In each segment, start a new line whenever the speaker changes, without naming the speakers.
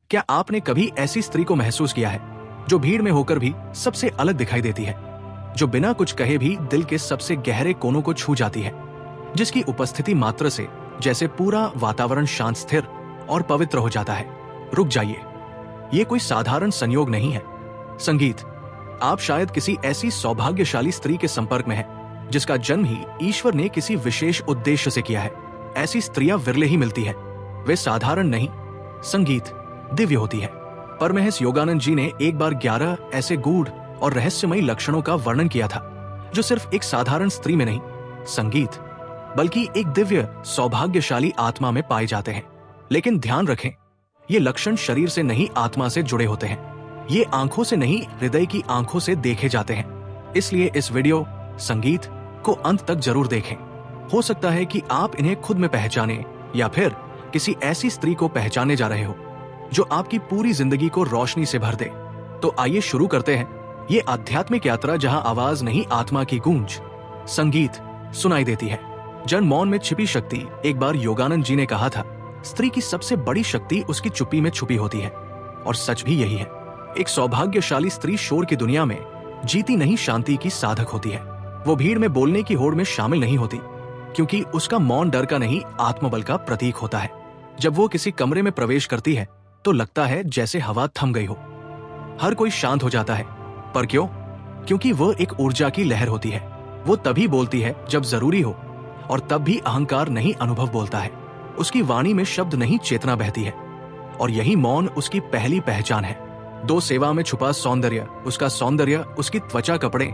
क्या आपने कभी ऐसी स्त्री को महसूस किया है जो भीड़ में होकर भी सबसे अलग दिखाई देती है, जो बिना कुछ कहे भी दिल के सबसे गहरे कोनों को छू जाती है, जिसकी उपस्थिति मात्र से जैसे पूरा वातावरण शांत, स्थिर और पवित्र हो जाता है? रुक जाइए, ये कोई साधारण संयोग नहीं है। संगीत। आप शायद किसी ऐसी सौभाग्यशाली स्त्री के संपर्क में हैं जिसका जन्म ही ईश्वर ने किसी विशेष उद्देश्य से किया है। ऐसी स्त्रियां विरले ही मिलती है, वे साधारण नहीं, संगीत दिव्य होती है। परमहंस योगानंद जी ने एक बार 11 ऐसे गूढ़ और रहस्यमयी लक्षणों का वर्णन किया था जो सिर्फ एक साधारण स्त्री में नहीं, संगीत, बल्कि एक दिव्य सौभाग्यशाली आत्मा में पाए जाते हैं। लेकिन ध्यान रखें, ये लक्षण शरीर से नहीं, आत्मा से जुड़े होते हैं। ये आंखों से नहीं, हृदय की आंखों से देखे जाते हैं। इसलिए इस वीडियो संगीत को अंत तक जरूर देखें। हो सकता है कि आप इन्हें खुद में पहचाने या फिर किसी ऐसी स्त्री को पहचाने जा रहे हो जो आपकी पूरी जिंदगी को रोशनी से भर दे। तो आइए शुरू करते हैं ये आध्यात्मिक यात्रा जहां आवाज नहीं, आत्मा की गूंज, संगीत सुनाई देती है। जन मौन में छिपी शक्ति। एक बार योगानंद जी ने कहा था, स्त्री की सबसे बड़ी शक्ति उसकी चुप्पी में छुपी होती है। और सच भी यही है। एक सौभाग्यशाली स्त्री शोर की दुनिया में जीती नहीं, शांति की साधक होती है। वो भीड़ में बोलने की होड़ में शामिल नहीं होती, क्योंकि उसका मौन डर का नहीं, आत्मबल का प्रतीक होता है। जब वो किसी कमरे में प्रवेश करती है तो लगता है जैसे हवा थम गई हो, हर कोई शांत हो जाता है। पर क्यों? क्योंकि वो एक ऊर्जा की लहर होती है। वो तभी बोलती है जब जरूरी हो, और तब भी अहंकार नहीं, अनुभव बोलता है। उसकी वाणी में शब्द नहीं, चेतना बहती है। और यही मौन उसकी पहली पहचान है। दो सेवा में छुपा सौंदर्य, उसका सौंदर्य उसकी त्वचा, कपड़े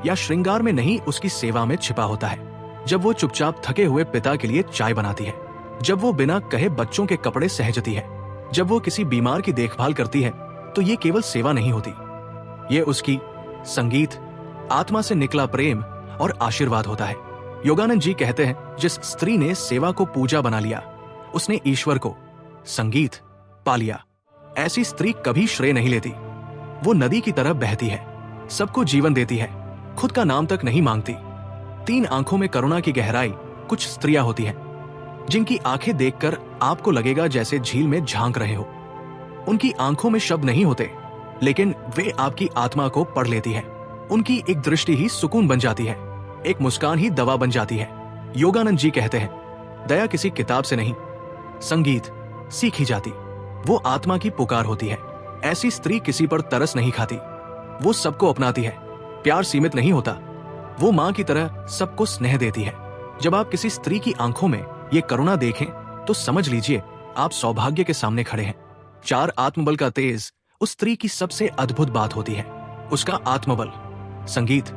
या श्रृंगार में नहीं, उसकी सेवा में छिपा होता है। जब वो चुपचाप थके हुए पिता के लिए चाय बनाती है, जब वो बिना कहे बच्चों के कपड़े सहजती है, जब वो किसी बीमार की देखभाल करती है, तो ये केवल सेवा नहीं होती, ये उसकी, संगीत, आत्मा से निकला प्रेम और आशीर्वाद होता है। योगानंद जी कहते हैं, जिस स्त्री ने सेवा को पूजा बना लिया, उसने ईश्वर को, संगीत, पा लिया। ऐसी स्त्री कभी श्रेय नहीं लेती। वो नदी की तरह बहती है, सबको जीवन देती है, खुद का नाम तक नहीं मांगती। 3 आंखों में करुणा की गहराई। कुछ स्त्रियां होती हैं जिनकी आंखें देखकर आपको लगेगा जैसे झील में झांक रहे हो। उनकी आंखों में शब्द नहीं होते, लेकिन वे आपकी आत्मा को पढ़ लेती है। उनकी एक दृष्टि ही सुकून बन जाती है, एक मुस्कान ही दवा बन जाती है। योगानंद जी कहते हैं, दया किसी किताब से नहीं, संगीत सीखी जाती। वो आत्मा की पुकार होती है। ऐसी स्त्री किसी पर तरस नहीं खाती, वो सबको अपनाती है। प्यार सीमित नहीं होता, वो माँ की तरह सबको स्नेह देती है। जब आप किसी स्त्री की आंखों में ये करुणा देखें तो समझ लीजिए आप सौभाग्य के सामने खड़े हैं। 4 आत्मबल का तेज उस स्त्री की सबसे अद्भुत बात होती है, उसका आत्मबल, संगीत।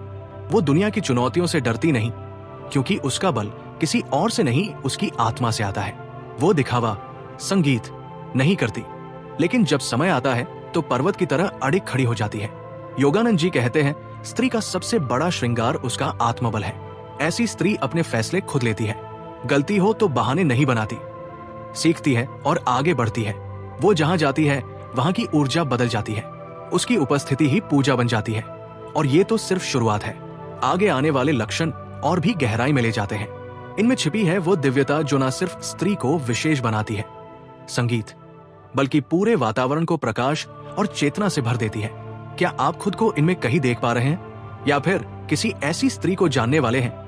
वो दुनिया की चुनौतियों से डरती नहीं, क्योंकि उसका बल किसी और से नहीं, उसकी आत्मा से आता है। वो दिखावा, संगीत, नहीं करती, लेकिन जब समय आता है तो पर्वत की तरह अडिग खड़ी हो जाती है। योगानंद जी कहते हैं, स्त्री का सबसे बड़ा श्रृंगार उसका आत्मबल है। ऐसी स्त्री अपने फैसले खुद लेती है, गलती हो तो बहाने नहीं बनाती, सीखती है और आगे बढ़ती है। वो जहां जाती है वहां की ऊर्जा बदल जाती है, उसकी उपस्थिति ही पूजा बन जाती है। और ये तो सिर्फ शुरुआत है, आगे आने वाले लक्षण और भी गहराई में ले जाते हैं। इनमें छिपी है वो दिव्यता जो न सिर्फ स्त्री को विशेष बनाती है, संगीत, बल्कि पूरे वातावरण को प्रकाश और चेतना से भर देती है। क्या आप खुद को इनमें कहीं देख पा रहे हैं, या फिर किसी ऐसी स्त्री को जानने वाले हैं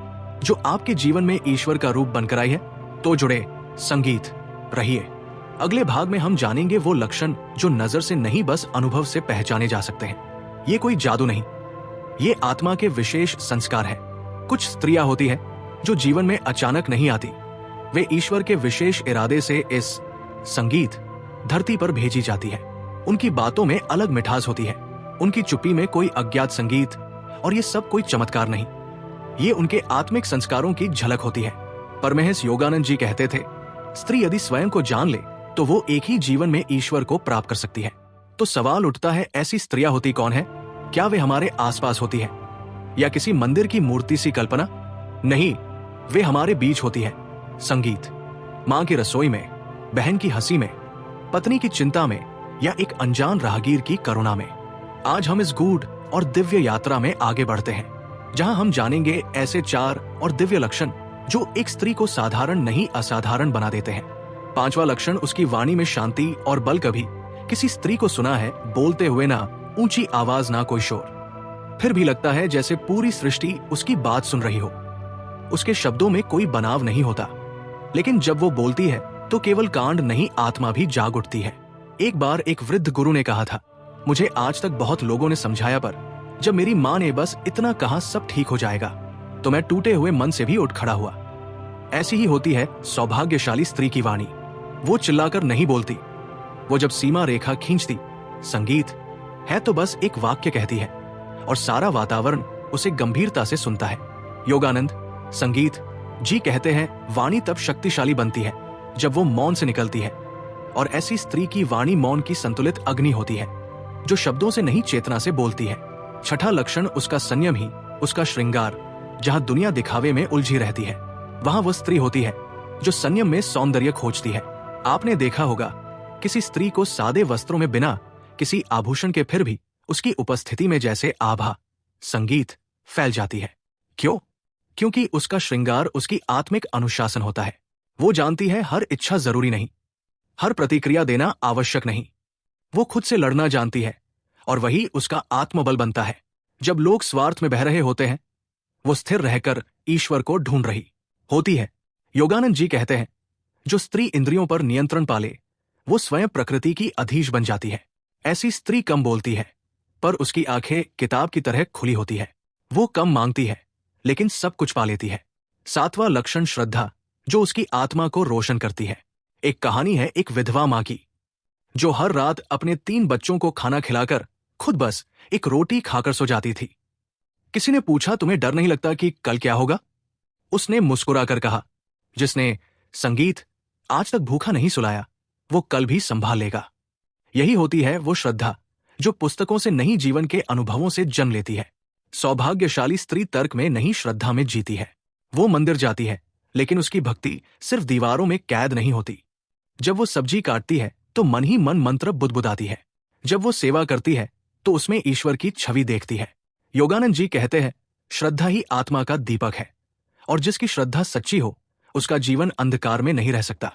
जो आपके जीवन में ईश्वर का रूप बनकर आई है? तो जुड़े, संगीत रहिए। अगले भाग में हम जानेंगे वो लक्षण जो नजर से नहीं, बस अनुभव से पहचाने जा सकते हैं। ये कोई जादू नहीं, ये आत्मा के विशेष संस्कार है। कुछ स्त्रियां होती हैं जो जीवन में अचानक नहीं आती, वे ईश्वर के विशेष इरादे से इस, संगीत, धरती पर भेजी जाती है। उनकी बातों में अलग मिठास होती है, उनकी चुप्पी में कोई अज्ञात संगीत। और ये सब कोई चमत्कार नहीं, ये उनके आत्मिक संस्कारों की झलक होती है। परमहंस योगानंद जी कहते थे, स्त्री यदि स्वयं को जान ले तो वो एक ही जीवन में ईश्वर को प्राप्त कर सकती है। तो सवाल उठता है, ऐसी स्त्रियां होती कौन है? क्या वे हमारे आसपास होती है, या किसी मंदिर की मूर्ति सी कल्पना? नहीं, वे हमारे बीच होती है। संगीत, माँ की रसोई में, बहन की हंसी में, पत्नी की चिंता में, या एक अनजान राहगीर की करुणा में। आज हम इस गूढ़ और दिव्य यात्रा में आगे बढ़ते हैं, जहां हम जानेंगे ऐसे 4 और दिव्य लक्षण जो एक स्त्री को साधारण नहीं, असाधारण बना देते हैं। 5वां लक्षण, उसकी वाणी में शांति और बल कभी किसी स्त्री को सुना है बोलते हुए ना ऊंची आवाज ना कोई शोर, फिर भी लगता है जैसे पूरी सृष्टि उसकी बात सुन रही हो। उसके शब्दों में कोई बनाव नहीं होता, लेकिन जब वो बोलती है तो केवल कांड नहीं आत्मा भी जाग उठती है। एक बार एक वृद्ध गुरु ने कहा था, मुझे आज तक बहुत लोगों ने समझाया, पर जब मेरी माँ ने बस इतना कहा सब ठीक हो जाएगा, तो मैं टूटे हुए मन से भी उठ खड़ा हुआ। ऐसी ही होती है सौभाग्यशाली स्त्री की वाणी। वो चिल्लाकर नहीं बोलती, वो जब सीमा रेखा खींचती, संगीत है तो बस एक वाक्य कहती है और सारा वातावरण उसे गंभीरता से सुनता है। योगानंद संगीत जी कहते हैं, वाणी तब शक्तिशाली बनती है जब वो मौन से निकलती है, और ऐसी स्त्री की वाणी मौन की संतुलित अग्नि होती है जो शब्दों से नहीं चेतना से बोलती है। छठा लक्षण उसका संयम ही उसका श्रृंगार। जहां दुनिया दिखावे में उलझी रहती है, वहां वो स्त्री होती है जो संयम में सौंदर्य खोजती है। आपने देखा होगा किसी स्त्री को सादे वस्त्रों में बिना किसी आभूषण के फिर भी उसकी उपस्थिति में जैसे आभा संगीत फैल जाती है। क्यों? क्योंकि उसका श्रृंगार उसकी आत्मिक अनुशासन होता है। वो जानती है हर इच्छा जरूरी नहीं, हर प्रतिक्रिया देना आवश्यक नहीं। वो खुद से लड़ना जानती है, और वही उसका आत्मबल बनता है। जब लोग स्वार्थ में बह रहे होते हैं, वो स्थिर रहकर ईश्वर को ढूंढ रही होती है। योगानंद जी कहते हैं, जो स्त्री इंद्रियों पर नियंत्रण पाले वो स्वयं प्रकृति की अधीश बन जाती है। ऐसी स्त्री कम बोलती है, पर उसकी आंखें किताब की तरह खुली होती है। वो कम मांगती है, लेकिन सब कुछ पा लेती है। सातवां लक्षण श्रद्धा, जो उसकी आत्मा को रोशन करती है। एक कहानी है एक विधवा मां की, जो हर रात अपने 3 बच्चों को खाना खिलाकर खुद बस एक रोटी खाकर सो जाती थी। किसी ने पूछा, तुम्हें डर नहीं लगता कि कल क्या होगा? उसने मुस्कुराकर कहा, जिसने संगीत आज तक भूखा नहीं सुलाया, वो कल भी संभाल लेगा। यही होती है वो श्रद्धा जो पुस्तकों से नहीं, जीवन के अनुभवों से जन्म लेती है। सौभाग्यशाली स्त्री तर्क में नहीं, श्रद्धा में जीती है। वो मंदिर जाती है, लेकिन उसकी भक्ति सिर्फ दीवारों में कैद नहीं होती। जब वो सब्जी काटती है तो मन ही मन मंत्र बुदबुदाती है। जब वो सेवा करती है तो उसमें ईश्वर की छवि देखती है। योगानंद जी कहते हैं, श्रद्धा ही आत्मा का दीपक है, और जिसकी श्रद्धा सच्ची हो उसका जीवन अंधकार में नहीं रह सकता।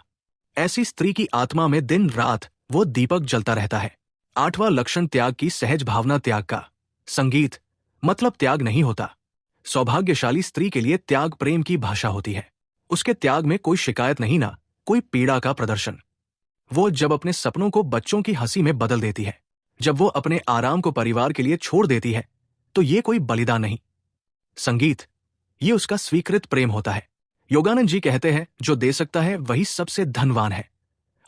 ऐसी स्त्री की आत्मा में दिन रात वो दीपक जलता रहता है। आठवां लक्षण त्याग की सहज भावना। त्याग का संगीत मतलब त्याग नहीं होता। सौभाग्यशाली स्त्री के लिए त्याग प्रेम की भाषा होती है। उसके त्याग में कोई शिकायत नहीं, ना कोई पीड़ा का प्रदर्शन। वो जब अपने सपनों को बच्चों की हंसी में बदल देती है, जब वो अपने आराम को परिवार के लिए छोड़ देती है, तो ये कोई बलिदान नहीं, संगीत ये उसका स्वीकृत प्रेम होता है। योगानंद जी कहते हैं, जो दे सकता है वही सबसे धनवान है,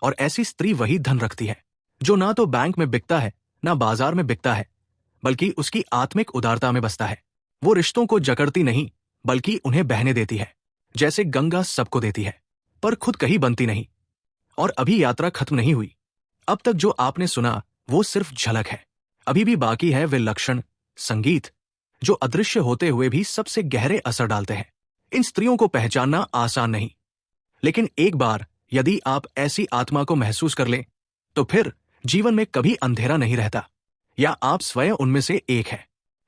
और ऐसी स्त्री वही धन रखती है जो ना तो बैंक में बिकता है ना बाजार में बिकता है, बल्कि उसकी आत्मिक उदारता में बसता है। वो रिश्तों को जकड़ती नहीं, बल्कि उन्हें बहने देती है। जैसे गंगा सबको देती है, पर खुद कहीं बनती नहीं। और अभी यात्रा खत्म नहीं हुई। अब तक जो आपने सुना वो सिर्फ झलक है। अभी भी बाकी है वे लक्षण, संगीत, जो अदृश्य होते हुए भी सबसे गहरे असर डालते हैं। इन स्त्रियों को पहचानना आसान नहीं, लेकिन एक बार यदि आप ऐसी आत्मा को महसूस कर लें, तो फिर जीवन में कभी अंधेरा नहीं रहता, या आप स्वयं उनमें से एक हैं।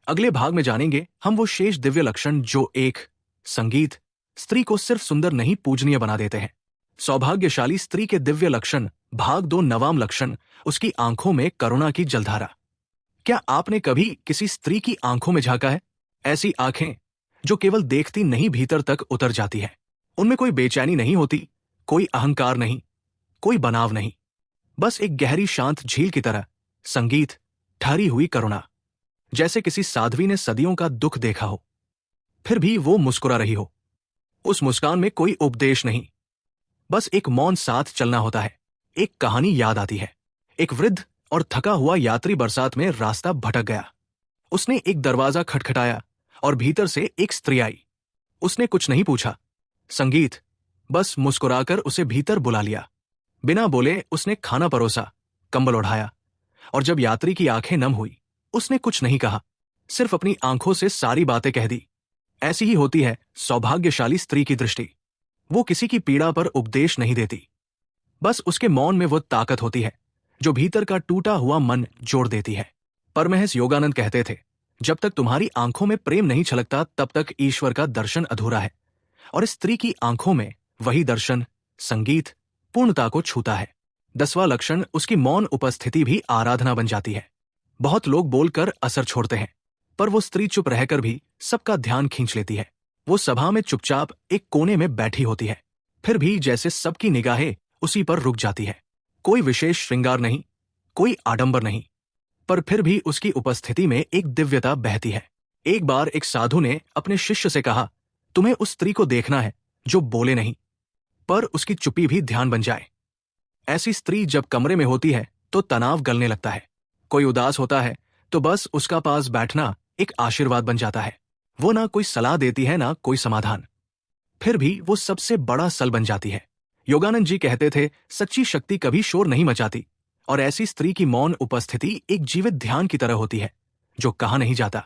अगले भाग में जानेंगे हम वो शेष दिव्य लक्षण जो एक संगीत स्त्री को सिर्फ सुंदर नहीं, पूजनीय बना देते हैं। सौभाग्यशाली स्त्री के दिव्य लक्षण। भाग 2, नवाम लक्षण, उसकी आंखों में करुणा की जलधारा। क्या आपने कभी किसी स्त्री की आंखों में झांका है? ऐसी आंखें जो केवल देखती नहीं, भीतर तक उतर जाती है। उनमें कोई बेचैनी नहीं होती, कोई अहंकार नहीं, कोई बनाव नहीं, बस एक गहरी शांत झील की तरह संगीत, ठहरी हुई करुणा। जैसे किसी साध्वी ने सदियों का दुख देखा हो, फिर भी वो मुस्कुरा रही हो। उस मुस्कान में कोई उपदेश नहीं, बस एक मौन साथ चलना होता है। एक कहानी याद आती है। एक वृद्ध और थका हुआ यात्री बरसात में रास्ता भटक गया। उसने एक दरवाजा खटखटाया और भीतर से एक स्त्री आई। उसने कुछ नहीं पूछा, संगीत बस मुस्कुराकर उसे भीतर बुला लिया। बिना बोले उसने खाना परोसा, कंबल ओढ़ाया, और जब यात्री की आंखें नम हुई, उसने कुछ नहीं कहा, सिर्फ अपनी आंखों से सारी बातें कह दी। ऐसी ही होती है सौभाग्यशाली स्त्री की दृष्टि। वो किसी की पीड़ा पर उपदेश नहीं देती, बस उसके मौन में वो ताकत होती है जो भीतर का टूटा हुआ मन जोड़ देती है। परमहंस योगानंद कहते थे, जब तक तुम्हारी आंखों में प्रेम नहीं छलकता, तब तक ईश्वर का दर्शन अधूरा है। और इस स्त्री की आंखों में वही दर्शन, संगीत, पूर्णता को छूता है। 10वां लक्षण, उसकी मौन उपस्थिति भी आराधना बन जाती है। बहुत लोग बोलकर असर छोड़ते हैं, पर वो स्त्री चुप रहकर भी सबका ध्यान खींच लेती है। वो सभा में चुपचाप एक कोने में बैठी होती है, फिर भी जैसे सबकी निगाहें उसी पर रुक जाती है। कोई विशेष श्रृंगार नहीं, कोई आडंबर नहीं, पर फिर भी उसकी उपस्थिति में एक दिव्यता बहती है। एक बार एक साधु ने अपने शिष्य से कहा, तुम्हें उस स्त्री को देखना है जो बोले नहीं, पर उसकी चुप्पी भी ध्यान बन जाए। ऐसी स्त्री जब कमरे में होती है तो तनाव गलने लगता है। कोई उदास होता है तो बस उसका पास बैठना एक आशीर्वाद बन जाता है। वो ना कोई सलाह देती है, ना कोई समाधान, फिर भी वो सबसे बड़ा सल बन जाती है। योगानंद जी कहते थे, सच्ची शक्ति कभी शोर नहीं मचाती, और ऐसी स्त्री की मौन उपस्थिति एक जीवित ध्यान की तरह होती है, जो कहा नहीं जाता,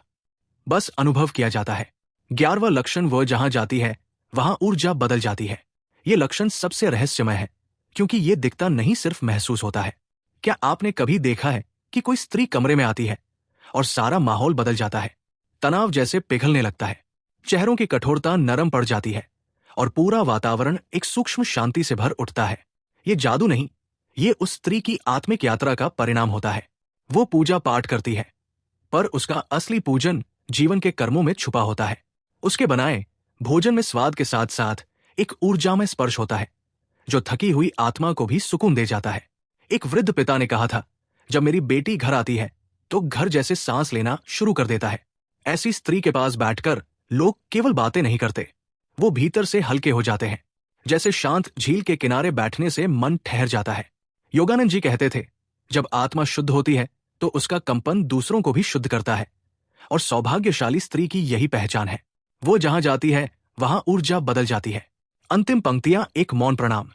बस अनुभव किया जाता है। 11वां लक्षण, वह जहां जाती है वहां ऊर्जा बदल जाती है। ये लक्षण सबसे रहस्यमय है, क्योंकि ये दिखता नहीं, सिर्फ महसूस होता है। क्या आपने कभी देखा है कि कोई स्त्री कमरे में आती है और सारा माहौल बदल जाता है? तनाव जैसे पिघलने लगता है, चेहरों की कठोरता नरम पड़ जाती है, और पूरा वातावरण एक सूक्ष्म शांति से भर उठता है। ये जादू नहीं, ये उस स्त्री की आत्मिक यात्रा का परिणाम होता है। वो पूजा पाठ करती है, पर उसका असली पूजन जीवन के कर्मों में छुपा होता है। उसके बनाए भोजन में स्वाद के साथ साथ एक ऊर्जामय स्पर्श होता है, जो थकी हुई आत्मा को भी सुकून दे जाता है। एक वृद्ध पिता ने कहा था, जब मेरी बेटी घर आती है तो घर जैसे सांस लेना शुरू कर देता है। ऐसी स्त्री के पास बैठकर लोग केवल बातें नहीं करते, वो भीतर से हल्के हो जाते हैं, जैसे शांत झील के किनारे बैठने से मन ठहर जाता है। योगानंद जी कहते थे, जब आत्मा शुद्ध होती है तो उसका कंपन दूसरों को भी शुद्ध करता है, और सौभाग्यशाली स्त्री की यही पहचान है। वो जहां जाती है वहां ऊर्जा बदल जाती है। अंतिम पंक्तियां, एक मौन प्रणाम।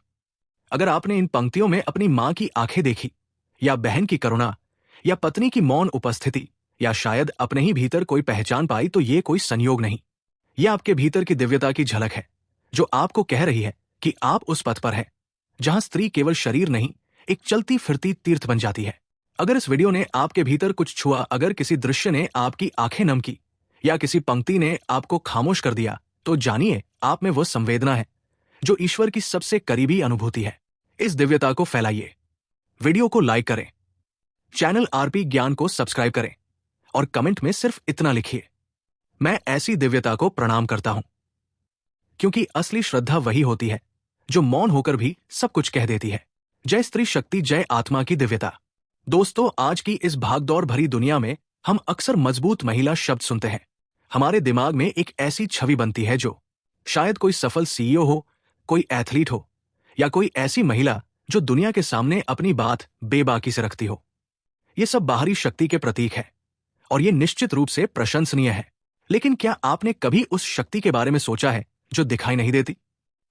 अगर आपने इन पंक्तियों में अपनी मां की आंखें देखी, या बहन की करुणा, या पत्नी की मौन उपस्थिति, या शायद अपने ही भीतर कोई पहचान पाई, तो ये कोई संयोग नहीं, ये आपके भीतर की दिव्यता की झलक है, जो आपको कह रही है कि आप उस पथ पर हैं जहां स्त्री केवल शरीर नहीं, एक चलती फिरती तीर्थ बन जाती है। अगर इस वीडियो ने आपके भीतर कुछ छुआ, अगर किसी दृश्य ने आपकी आंखें नम की, या किसी पंक्ति ने आपको खामोश कर दिया, तो जानिए आप में वो संवेदना है जो ईश्वर की सबसे करीबी अनुभूति है। इस दिव्यता को फैलाइए, वीडियो को लाइक करें, चैनल आरपी ज्ञान को सब्सक्राइब करें, और कमेंट में सिर्फ इतना लिखिए, मैं ऐसी दिव्यता को प्रणाम करता हूं। क्योंकि असली श्रद्धा वही होती है जो मौन होकर भी सब कुछ कह देती है। जय स्त्री शक्ति, जय आत्मा की दिव्यता। दोस्तों, आज की इस भागदौड़ भरी दुनिया में हम अक्सर मजबूत महिला शब्द सुनते हैं। हमारे दिमाग में एक ऐसी छवि बनती है जो शायद कोई सफल सीईओ हो, कोई एथलीट हो, या कोई ऐसी महिला जो दुनिया के सामने अपनी बात बेबाकी से रखती हो। ये सब बाहरी शक्ति के प्रतीक है, और ये निश्चित रूप से प्रशंसनीय है। लेकिन क्या आपने कभी उस शक्ति के बारे में सोचा है जो दिखाई नहीं देती?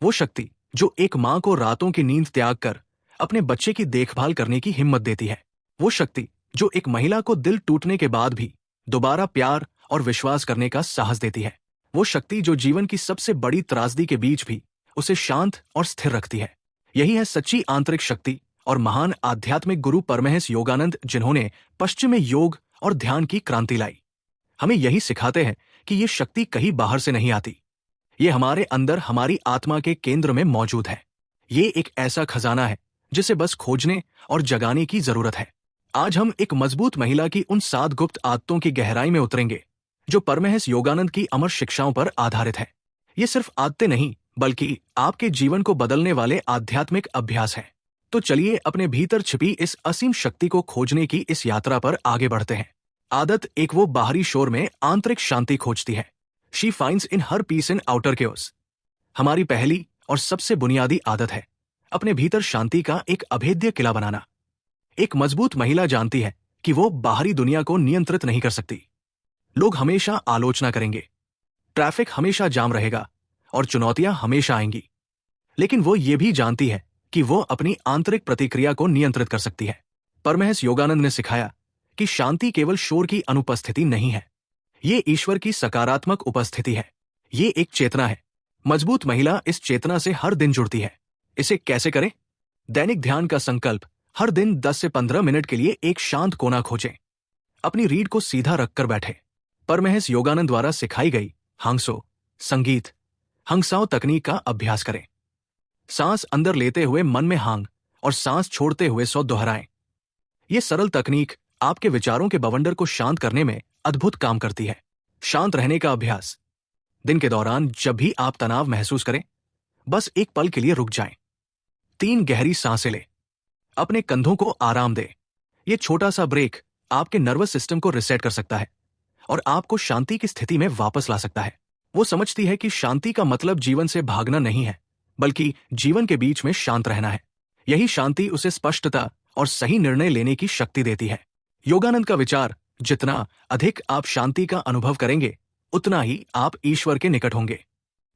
वो शक्ति जो एक मां को रातों की नींद त्याग कर अपने बच्चे की देखभाल करने की हिम्मत देती है। वो शक्ति जो एक महिला को दिल टूटने के बाद भी दोबारा प्यार और विश्वास करने का साहस देती है। वो शक्ति जो जीवन की सबसे बड़ी त्रासदी के बीच भी उसे शांत और स्थिर रखती है। यही है सच्ची आंतरिक शक्ति और महान आध्यात्मिक गुरु परमहंस योगानंद, जिन्होंने पश्चिम में योग और ध्यान की क्रांति लाई। हमें यही सिखाते हैं कि ये शक्ति कहीं बाहर से नहीं आती, ये हमारे अंदर, हमारी आत्मा के केंद्र में मौजूद है। ये एक ऐसा खजाना है जिसे बस खोजने और जगाने की जरूरत है। आज हम एक मजबूत महिला की उन 7 गुप्त आदतों की गहराई में उतरेंगे जो परमहंस योगानंद की अमर शिक्षाओं पर आधारित है। ये सिर्फ आदतें नहीं, बल्कि आपके जीवन को बदलने वाले आध्यात्मिक अभ्यास हैं। तो चलिए अपने भीतर छिपी इस असीम शक्ति को खोजने की इस यात्रा पर आगे बढ़ते हैं। आदत 1, वो बाहरी शोर में आंतरिक शांति खोजती है। She finds in her peace in outer chaos. हमारी पहली और सबसे बुनियादी आदत है अपने भीतर शांति का एक अभेद्य किला बनाना। एक मजबूत महिला जानती है कि वो बाहरी दुनिया को नियंत्रित नहीं कर सकती। लोग हमेशा आलोचना करेंगे, ट्रैफिक हमेशा जाम रहेगा, और चुनौतियां हमेशा आएंगी। लेकिन वो ये भी जानती है कि वो अपनी आंतरिक प्रतिक्रिया को नियंत्रित कर सकती है। परमहंस योगानंद ने सिखाया कि शांति केवल शोर की अनुपस्थिति नहीं है, ये ईश्वर की सकारात्मक उपस्थिति है। ये एक चेतना है। मजबूत महिला इस चेतना से हर दिन जुड़ती है। इसे कैसे करें? दैनिक ध्यान का संकल्प। हर दिन 10 से 15 मिनट के लिए एक शांत कोना खोजें। अपनी रीढ़ को सीधा रखकर बैठे। परमहंस योगानंद द्वारा सिखाई गई हांगसो संगीत हंगसाओ तकनीक का अभ्यास करें। सांस अंदर लेते हुए मन में हांग और सांस छोड़ते हुए 100 दोहराएं। ये सरल तकनीक आपके विचारों के बवंडर को शांत करने में अद्भुत काम करती है। शांत रहने का अभ्यास। दिन के दौरान जब भी आप तनाव महसूस करें, बस एक पल के लिए रुक जाएं। 3 गहरी सांसें लें। अपने कंधों को आराम दें। यह छोटा सा ब्रेक आपके नर्वस सिस्टम को रिसेट कर सकता है और आपको शांति की स्थिति में वापस ला सकता है। वो समझती है कि शांति का मतलब जीवन से भागना नहीं है, बल्कि जीवन के बीच में शांत रहना है। यही शांति उसे स्पष्टता और सही निर्णय लेने की शक्ति देती है। योगानंद का विचार, जितना अधिक आप शांति का अनुभव करेंगे, उतना ही आप ईश्वर के निकट होंगे।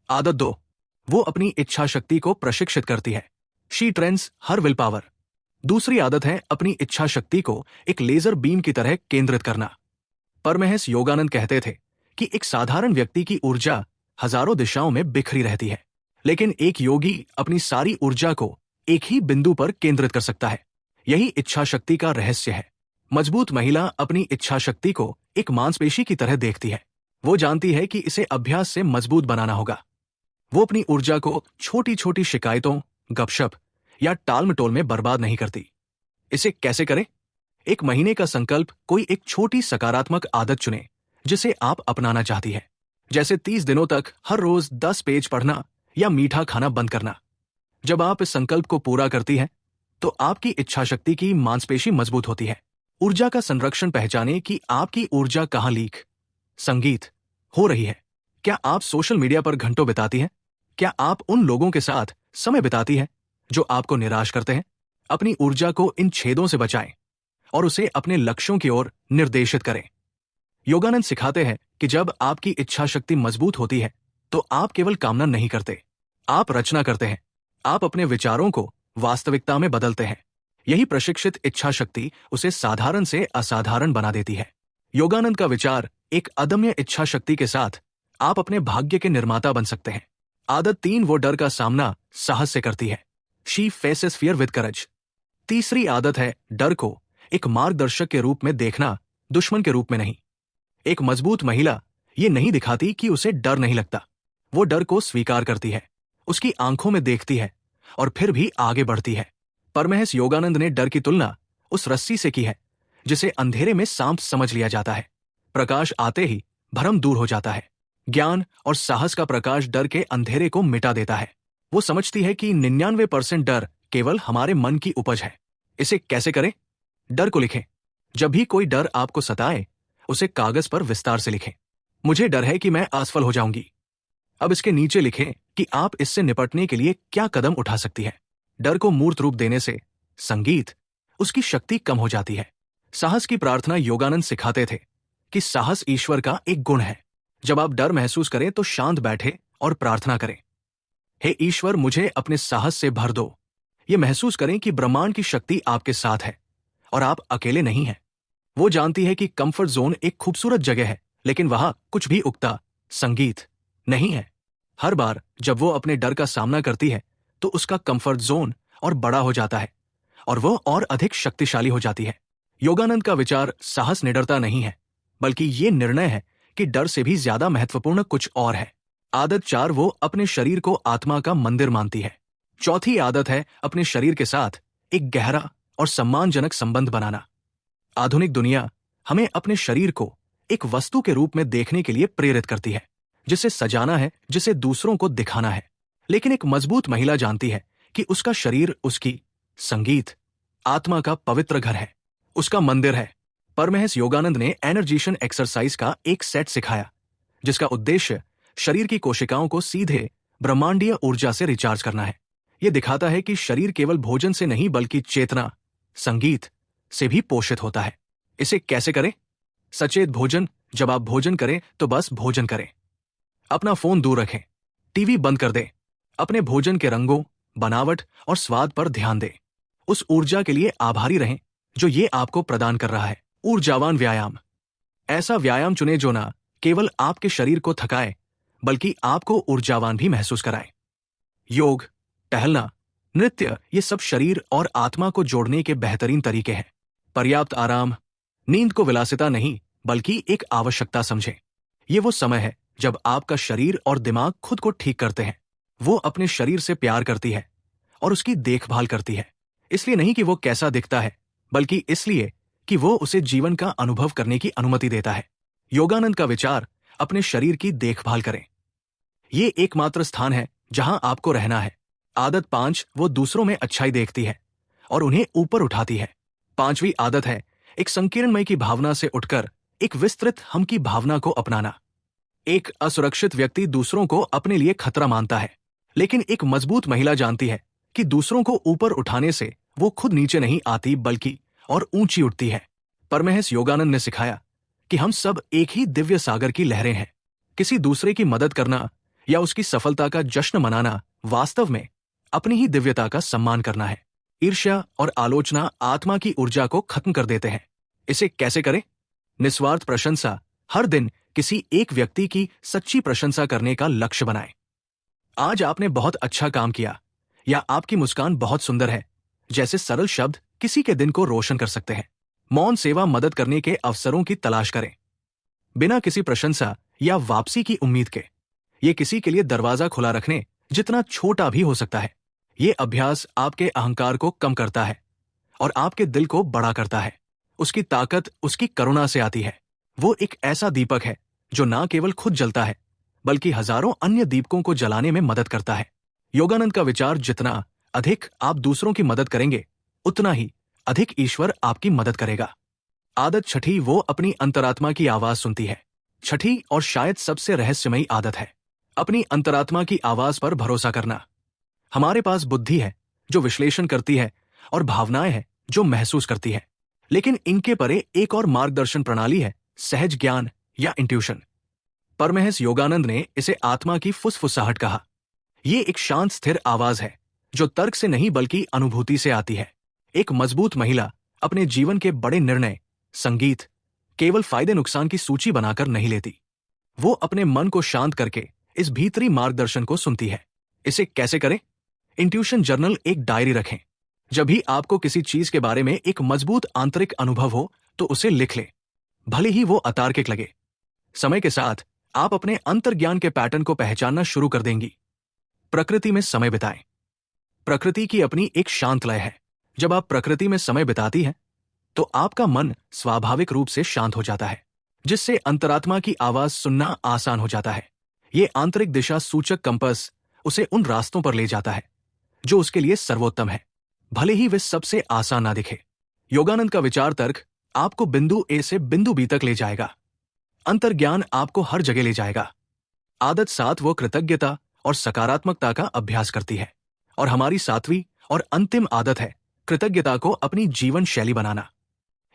आदत 2, वो अपनी इच्छा शक्ति को प्रशिक्षित करती है। She trains her will power. दूसरी आदत है अपनी इच्छा शक्ति को एक लेजर बीम की तरह केंद्रित करना। परमहंस योगानंद कहते थे कि एक साधारण व्यक्ति की ऊर्जा हजारों दिशाओं में बिखरी रहती है, लेकिन एक योगी अपनी सारी ऊर्जा को एक ही बिंदु पर केंद्रित कर सकता है। यही इच्छा शक्ति का रहस्य है। मजबूत महिला अपनी इच्छा शक्ति को एक मांसपेशी की तरह देखती है। वो जानती है कि इसे अभ्यास से मजबूत बनाना होगा। वो अपनी ऊर्जा को छोटी छोटी शिकायतों, गपशप या टालमटोल में बर्बाद नहीं करती। इसे कैसे करें? 1 महीने का संकल्प, कोई एक छोटी सकारात्मक आदत चुनें जिसे आप अपनाना चाहती है। जैसे 30 दिनों तक हर रोज 10 पेज पढ़ना या मीठा खाना बंद करना। जब आप इस संकल्प को पूरा करती हैं, तो आपकी इच्छा शक्ति की मांसपेशी मजबूत होती है। ऊर्जा का संरक्षण पहचाने कि आपकी ऊर्जा कहाँ लीक, संगीत हो रही है। क्या आप सोशल मीडिया पर घंटों बिताती हैं? क्या आप उन लोगों के साथ समय बिताती हैं जो आपको निराश करते हैं? अपनी ऊर्जा को इन छेदों से बचाएं और उसे अपने लक्ष्यों की ओर निर्देशित करें। योगानंद सिखाते हैं कि जब आपकी इच्छा शक्ति मजबूत होती है, तो आप केवल कामना नहीं करते, आप रचना करते हैं। आप अपने विचारों को वास्तविकता में बदलते हैं। यही प्रशिक्षित इच्छा शक्ति उसे साधारण से असाधारण बना देती है। योगानंद का विचार, एक अदम्य इच्छा शक्ति के साथ आप अपने भाग्य के निर्माता बन सकते हैं। आदत 3, वो डर का सामना साहस से करती है। She faces fear with courage. तीसरी आदत है डर को एक मार्गदर्शक के रूप में देखना, दुश्मन के रूप में नहीं। एक मजबूत महिला ये नहीं दिखाती कि उसे डर नहीं लगता। वो डर को स्वीकार करती है, उसकी आंखों में देखती है और फिर भी आगे बढ़ती है। परमहंस योगानंद ने डर की तुलना उस रस्सी से की है जिसे अंधेरे में सांप समझ लिया जाता है। प्रकाश आते ही भ्रम दूर हो जाता है। ज्ञान और साहस का प्रकाश डर के अंधेरे को मिटा देता है। वो समझती है कि 99% डर केवल हमारे मन की उपज है। इसे कैसे करें? डर को लिखें। जब भी कोई डर आपको सताए, उसे कागज पर विस्तार से लिखें। मुझे डर है कि मैं असफल हो जाऊंगी। अब इसके नीचे लिखें कि आप इससे निपटने के लिए क्या कदम उठा सकती है। डर को मूर्त रूप देने से संगीत, उसकी शक्ति कम हो जाती है। साहस की प्रार्थना, योगानंद सिखाते थे कि साहस ईश्वर का एक गुण है। जब आप डर महसूस करें तो शांत बैठे और प्रार्थना करें, हे ईश्वर, मुझे अपने साहस से भर दो। ये महसूस करें कि ब्रह्मांड की शक्ति आपके साथ है और आप अकेले नहीं हैं। वो जानती है कि कंफर्ट जोन एक खूबसूरत जगह है, लेकिन वहां कुछ भी उगता संगीत नहीं है। हर बार जब वो अपने डर का सामना करती है, तो उसका कंफर्ट जोन और बड़ा हो जाता है और वो और अधिक शक्तिशाली हो जाती है। योगानंद का विचार, साहस निडरता नहीं है, बल्कि ये निर्णय है कि डर से भी ज्यादा महत्वपूर्ण कुछ और है। आदत 4, वो अपने शरीर को आत्मा का मंदिर मानती है। चौथी आदत है अपने शरीर के साथ एक गहरा और सम्मानजनक संबंध बनाना। आधुनिक दुनिया हमें अपने शरीर को एक वस्तु के रूप में देखने के लिए प्रेरित करती है, जिसे सजाना है, जिसे दूसरों को दिखाना है। लेकिन एक मजबूत महिला जानती है कि उसका शरीर उसकी संगीत, आत्मा का पवित्र घर है, उसका मंदिर है। परमहंस योगानंद ने एनर्जीशन एक्सरसाइज का एक सेट सिखाया, जिसका उद्देश्य शरीर की कोशिकाओं को सीधे ब्रह्मांडीय ऊर्जा से रिचार्ज करना है। यह दिखाता है कि शरीर केवल भोजन से नहीं, बल्कि चेतना, संगीत से भी पोषित होता है। इसे कैसे करें? सचेत भोजन। जब आप भोजन करें तो बस भोजन करें। अपना फोन दूर रखें, टीवी बंद कर दें। अपने भोजन के रंगों, बनावट और स्वाद पर ध्यान दें। उस ऊर्जा के लिए आभारी रहें जो ये आपको प्रदान कर रहा है। ऊर्जावान व्यायाम। ऐसा व्यायाम चुनें जो न केवल आपके शरीर को थकाए, बल्कि आपको ऊर्जावान भी महसूस कराए। योग, टहलना, नृत्य, ये सब शरीर और आत्मा को जोड़ने के बेहतरीन तरीके हैं। पर्याप्त आराम। नींद को विलासिता नहीं, बल्कि एक आवश्यकता समझें। ये वो समय है जब आपका शरीर और दिमाग खुद को ठीक करते हैं। वो अपने शरीर से प्यार करती है और उसकी देखभाल करती है। इसलिए नहीं कि वो कैसा दिखता है, बल्कि इसलिए कि वो उसे जीवन का अनुभव करने की अनुमति देता है। योगानंद का विचार, अपने शरीर की देखभाल करें। ये एकमात्र स्थान है जहां आपको रहना है। आदत 5, वो दूसरों में अच्छाई देखती है और उन्हें ऊपर उठाती है। 5वीं आदत है एक संकीर्णमय की भावना से उठकर एक विस्तृत हम की भावना को अपनाना। एक असुरक्षित व्यक्ति दूसरों को अपने लिए खतरा मानता है, लेकिन एक मजबूत महिला जानती है कि दूसरों को ऊपर उठाने से वो खुद नीचे नहीं आती बल्कि और ऊंची उठती है। परमहंस योगानंद ने सिखाया कि हम सब एक ही दिव्य सागर की लहरें हैं। किसी दूसरे की मदद करना या उसकी सफलता का जश्न मनाना वास्तव में अपनी ही दिव्यता का सम्मान करना है। ईर्ष्या और आलोचना आत्मा की ऊर्जा को खत्म कर देते हैं। इसे कैसे करें? निस्वार्थ प्रशंसा, हर दिन किसी एक व्यक्ति की सच्ची प्रशंसा करने का लक्ष्य बनाएं। आज आपने बहुत अच्छा काम किया या आपकी मुस्कान बहुत सुंदर है जैसे सरल शब्द किसी के दिन को रोशन कर सकते हैं। मौन सेवा, मदद करने के अवसरों की तलाश करें बिना किसी प्रशंसा या वापसी की उम्मीद के। ये किसी के लिए दरवाजा खुला रखने जितना छोटा भी हो सकता है। ये अभ्यास आपके अहंकार को कम करता है और आपके दिल को बड़ा करता है। उसकी ताकत उसकी करुणा से आती है। वो एक ऐसा दीपक है जो ना केवल खुद जलता है बल्कि हजारों अन्य दीपकों को जलाने में मदद करता है। योगानंद का विचार, जितना अधिक आप दूसरों की मदद करेंगे उतना ही अधिक ईश्वर आपकी मदद करेगा। आदत 6, वो अपनी अंतरात्मा की आवाज सुनती है। 6ठी और शायद सबसे रहस्यमयी आदत है अपनी अंतरात्मा की आवाज पर भरोसा करना। हमारे पास बुद्धि है जो विश्लेषण करती है और भावनाएं हैं जो महसूस करती है, लेकिन इनके परे एक और मार्गदर्शन प्रणाली है, सहज ज्ञान या इंट्यूशन। परमहंस योगानंद ने इसे आत्मा की फुसफुसाहट कहा। ये एक शांत स्थिर आवाज है जो तर्क से नहीं बल्कि अनुभूति से आती है। एक मजबूत महिला अपने जीवन के बड़े निर्णय, संगीत, केवल फायदे नुकसान की सूची बनाकर नहीं लेती। वो अपने मन को शांत करके इस भीतरी मार्गदर्शन को सुनती है। इसे कैसे करें? इंट्यूशन जर्नल, एक डायरी रखें। जब भी आपको किसी चीज के बारे में एक मजबूत आंतरिक अनुभव हो तो उसे लिख लें, भले ही वो अतार्किक लगे। समय के साथ आप अपने अंतर्ज्ञान के पैटर्न को पहचानना शुरू कर देंगी। प्रकृति में समय बिताएं। प्रकृति की अपनी एक शांत लय है। जब आप प्रकृति में समय बिताती हैं तो आपका मन स्वाभाविक रूप से शांत हो जाता है, जिससे अंतरात्मा की आवाज सुनना आसान हो जाता है। ये आंतरिक दिशा सूचक कंपास उसे उन रास्तों पर ले जाता है जो उसके लिए सर्वोत्तम है, भले ही वे सबसे आसान ना दिखे। योगानंद का विचार तर्क आपको बिंदु ए से बिंदु बी तक ले जाएगा। अंतर्ज्ञान आपको हर जगह ले जाएगा। आदत 7, वो कृतज्ञता और सकारात्मकता का अभ्यास करती है। और हमारी 7वीं और अंतिम आदत है कृतज्ञता को अपनी जीवन शैली बनाना।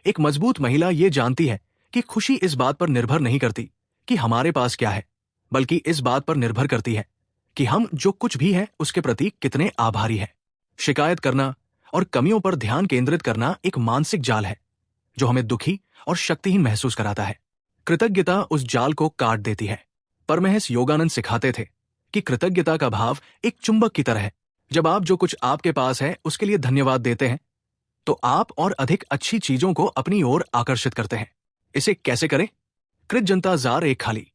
एक मजबूत महिला ये जानती है कि खुशी इस बात पर निर्भर नहीं करती कि हमारे पास क्या है, बल्कि इस बात पर निर्भर करती है कि हम जो कुछ भी है उसके प्रति कितने आभारी हैं। शिकायत करना और कमियों पर ध्यान केंद्रित करना एक मानसिक जाल है जो हमें दुखी और शक्तिहीन महसूस कराता है। कृतज्ञता उस जाल को काट देती है। परमहंस योगानंद सिखाते थे कि कृतज्ञता का भाव एक चुंबक की तरह है। जब आप जो कुछ आपके पास है उसके लिए धन्यवाद देते हैं तो आप और अधिक अच्छी चीजों को अपनी ओर आकर्षित करते हैं। इसे कैसे करें? कृतज्ञता जार, एक खाली